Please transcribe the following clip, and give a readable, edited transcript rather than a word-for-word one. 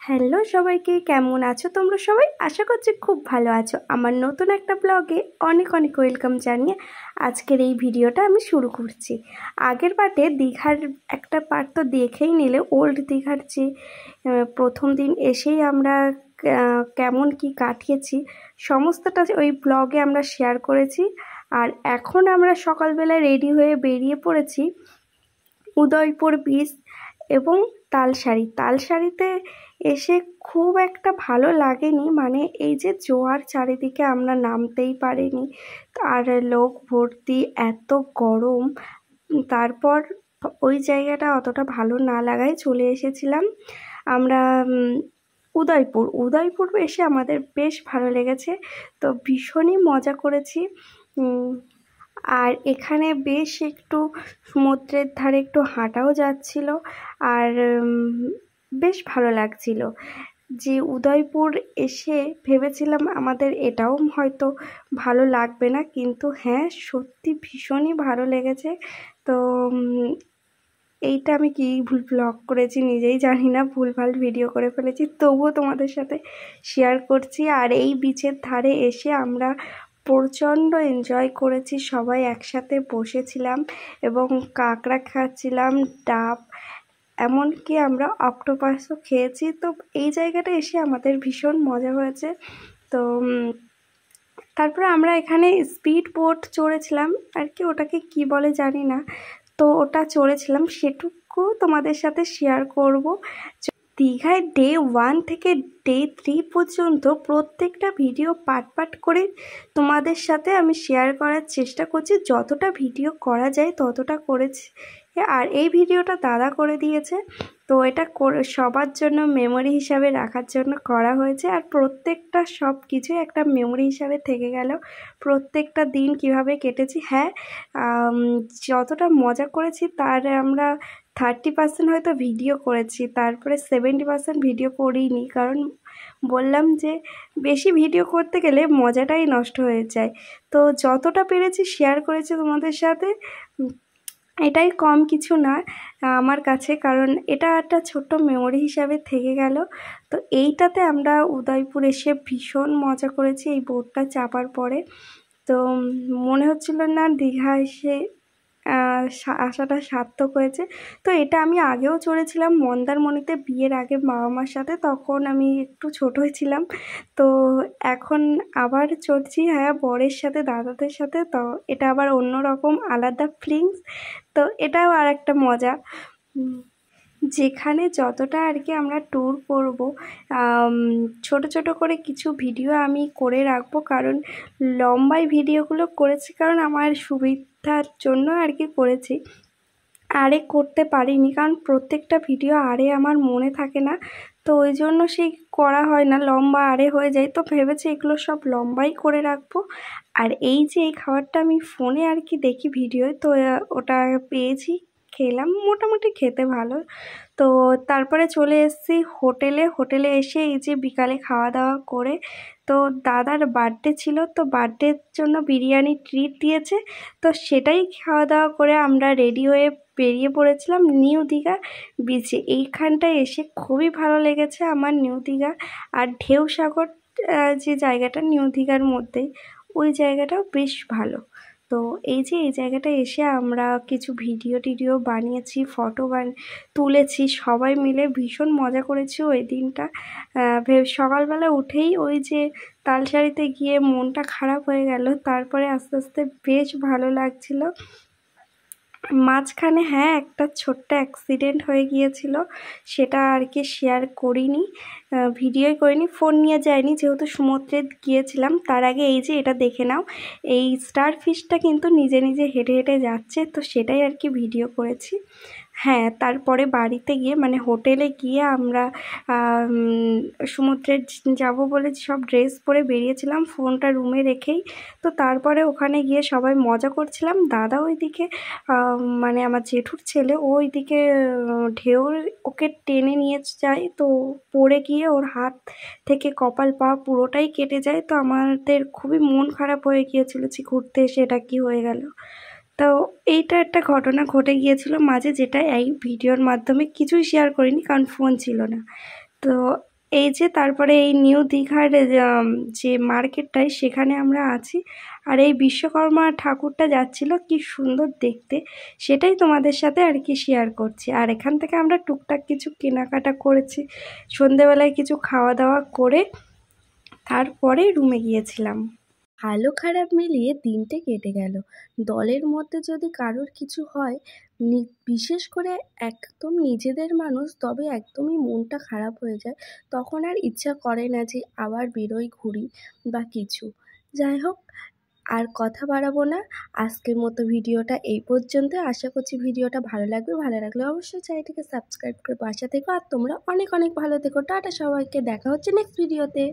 Hello সবাইকে, কেমন আছো তোমরা সবাই? আশা করছি খুব ভালো আছো। আমার নতুন একটা ব্লগে অনেক অনেক ওয়েলকাম জানিয়ে আজকের এই ভিডিওটা আমি শুরু করছি। আগের পার্টে দীঘার একটা পার্ট তো দেখেই নিলে, ওল্ড দীঘার যে প্রথম দিন এসেই আমরা কেমন কি কাটিয়েছি সমস্তটা ওই ব্লগে আমরা শেয়ার করেছি। আর এখন আমরা সকালবেলায় রেডি হয়ে বেরিয়ে পড়েছি উদয়পুর বিচ এবং তালসারিতে এসে খুব একটা ভালো লাগেনি, মানে এই যে জোয়ার চারিদিকে আমরা নামতেই পারিনি, আর লোক ভর্তি, এত গরম। তারপর ওই জায়গাটা অতটা ভালো না লাগায় চলে এসেছিলাম আমরা উদয়পুর এসে আমাদের বেশ ভালো লেগেছে, তো ভীষণই মজা করেছি। আর এখানে বেশ একটু সমুদ্রের ধারে একটু হাঁটাও যাচ্ছিল, আর বেশ ভালো লাগছিল। যে উদয়পুর এসে ভেবেছিলাম আমাদের এটাও হয়তো ভালো লাগবে না, কিন্তু হ্যাঁ, সত্যি ভীষণই ভালো লেগেছে। তো এইটা আমি কি ভুল ব্লগ করেছি নিজেই জানি না, ভুলভাল ভিডিও করে ফেলেছি, তবুও তোমাদের সাথে শেয়ার করছি। আর এই বিচের ধারে এসে আমরা প্রচণ্ড এনজয় করেছি, সবাই একসাথে বসেছিলাম এবং কাঁকড়া খাচ্ছিলাম, ডাব, এমনকি আমরা অক্টোপাসও খেয়েছি। তো এই জায়গাটা এসে আমাদের ভীষণ মজা হয়েছে। তো তারপরে আমরা এখানে স্পিড বোট চড়েছিলাম আর কি, ওটাকে কি বলে জানি না, তো ওটা চড়েছিলাম, সেটুকু তোমাদের সাথে শেয়ার করব। দীঘায় ডে 1 থেকে ডে 3 পর্যন্ত প্রত্যেকটা ভিডিও পার্ট করে তোমাদের সাথে আমি শেয়ার করার চেষ্টা করছি, যতটা ভিডিও করা যায় ততটা করেছি। আর এই ভিডিওটা দাদা করে দিয়েছে, তো এটা সবার জন্য মেমোরি হিসাবে রাখার জন্য করা হয়েছে। আর প্রত্যেকটা সব কিছু একটা মেমোরি হিসাবে থেকে গেল, প্রত্যেকটা দিন কিভাবে কেটেছি। হ্যাঁ, যতটা মজা করেছি তার আমরা 30% হয়তো ভিডিও করেছি, তারপরে 70% ভিডিও করিনি, কারণ বললাম যে বেশি ভিডিও করতে গেলে মজাটাই নষ্ট হয়ে যায়। তো যতটা পেরেছি শেয়ার করেছি তোমাদের সাথে, এটাই কম কিছু না আমার কাছে, কারণ এটা একটা ছোট্ট মেমোরি হিসাবে থেকে গেল। তো এইটাতে আমরা উদয়পুর এসে ভীষণ মজা করেছি এই বোটটা চাপার পরে। তো মনে হচ্ছিল না দীঘা এসে আসাটা সার্থক হয়েছে। তো এটা আমি আগেও চড়েছিলাম মন্দারমণিতে বিয়ের আগে বাবা মার সাথে, তখন আমি একটু ছোটোই ছিলাম। তো এখন আবার চড়ছি, হ্যাঁ, বরের সাথে, দাদাদের সাথে। তো এটা আবার অন্যরকম আলাদা ফিলিংস, তো এটাও আর একটা মজা। যেখানে যতটা আর কি আমরা ট্যুর করব, ছোট ছোট করে কিছু ভিডিও আমি করে রাখবো, কারণ লম্বাই ভিডিওগুলো করেছি কারণ আমার সুবিধার জন্য আর কি করেছি, আরে করতে পারিনি কারণ প্রত্যেকটা ভিডিও আরে আমার মনে থাকে না, তো ওই জন্য সেই করা হয় না, লম্বা আরে হয়ে যায়। তো ভেবেছি এগুলো সব লম্বাই করে রাখবো। আর এই যে এই খাবারটা আমি ফোনে আর কি দেখি ভিডিও, তো ওটা পেয়েছি, খেলাম, মোটামুটি খেতে ভালো। তো তারপরে চলে এসেছি হোটেলে এসে এই যে বিকালে খাওয়া দাওয়া করে, তো দাদার বার্থডে ছিল, তো বার্থডের জন্য বিরিয়ানি ট্রিট দিয়েছে, তো সেটাই খাওয়া দাওয়া করে আমরা রেডি হয়ে বেরিয়ে পড়েছিলাম নিউ দীঘা বিচে। এইখানটায় এসে খুবই ভালো লেগেছে আমার নিউ দীঘা। আর ঢেউসাগর যে জায়গাটা নিউ দীঘার মধ্যেই, ওই জায়গাটাও বেশ ভালো। তো এই যে এই জায়গাটা এসে আমরা কিছু ভিডিও বানিয়েছি, ফটো তুলেছি, সবাই মিলে ভীষণ মজা করেছি ওই দিনটা। সকালবেলা উঠেই ওই যে তালসারিতে গিয়ে মনটা খারাপ হয়ে গেল, তারপরে আস্তে আস্তে বেশ ভালো লাগছিল। মাঝখানে হ্যাঁ একটা ছোট্ট অ্যাক্সিডেন্ট হয়ে গিয়েছিল, সেটা আর কি শেয়ার করিনি, ভিডিওই করিনি, ফোন নিয়ে যাইনি যেহেতু সমুদ্রে গিয়েছিলাম। তার আগে এই যে এটা দেখে নাও, এই স্টার ফিশটা কিন্তু নিজে নিজে হেঁটে হেঁটে যাচ্ছে, তো সেটাই আর কি ভিডিও করেছি। হ্যাঁ, তারপরে বাড়িতে গিয়ে মানে হোটেলে গিয়ে আমরা সমুদ্রে যাব বলে সব ড্রেস পরে বেরিয়েছিলাম, ফোনটা রুমে রেখেই। তো তারপরে ওখানে গিয়ে সবাই মজা করছিলাম, দাদা ওইদিকে মানে আমার জেঠুর ছেলে ওইদিকে ঢেউ ওকে টেনে নিয়ে যায়, তো পড়ে গিয়ে ওর হাত থেকে কপাল পা পুরোটাই কেটে যায়। তো আমাদের খুবই মন খারাপ হয়ে গিয়েছিল যে ঘুরতে এসে এটা কি হয়ে গেল। তো এইটা একটা ঘটনা ঘটে গিয়েছিল মাঝে, যেটা এই ভিডিওর মাধ্যমে কিছুই শেয়ার করিনি কারণ ফোন ছিল না। তো এই যে তারপরে এই নিউ দীঘার যে মার্কেটটায় সেখানে আমরা আছি। আর এই বিশ্বকর্মা ঠাকুরটা যাচ্ছিল, কি সুন্দর দেখতে, সেটাই তোমাদের সাথে আর কি শেয়ার করছি। আর এখান থেকে আমরা টুকটাক কিছু কেনাকাটা করেছি, সন্ধেবেলায় কিছু খাওয়া দাওয়া করে তারপরে রুমে গিয়েছিলাম। ভালো খারাপ মিলিয়ে দিনটা কেটে গেল। দলের মধ্যে যদি কারোর কিছু হয়, বিশেষ করে একদম নিজেদের মানুষ, তবে একদমই মনটা খারাপ হয়ে যায়, তখন আর ইচ্ছা করে না যে আবার বেরোই, ঘুরি বা কিছু। যাই হোক, আর কথা বাড়াবো না, আজকের মতো ভিডিওটা এই পর্যন্ত। আশা করছি ভিডিওটা ভালো লাগবে, ভালো লাগলে অবশ্যই চ্যানেলটিকে সাবস্ক্রাইব করে পাশে থেকো। আর তোমরা অনেক অনেক ভালো থেকো। টাটা সবাইকে, দেখা হচ্ছে নেক্সট ভিডিওতে।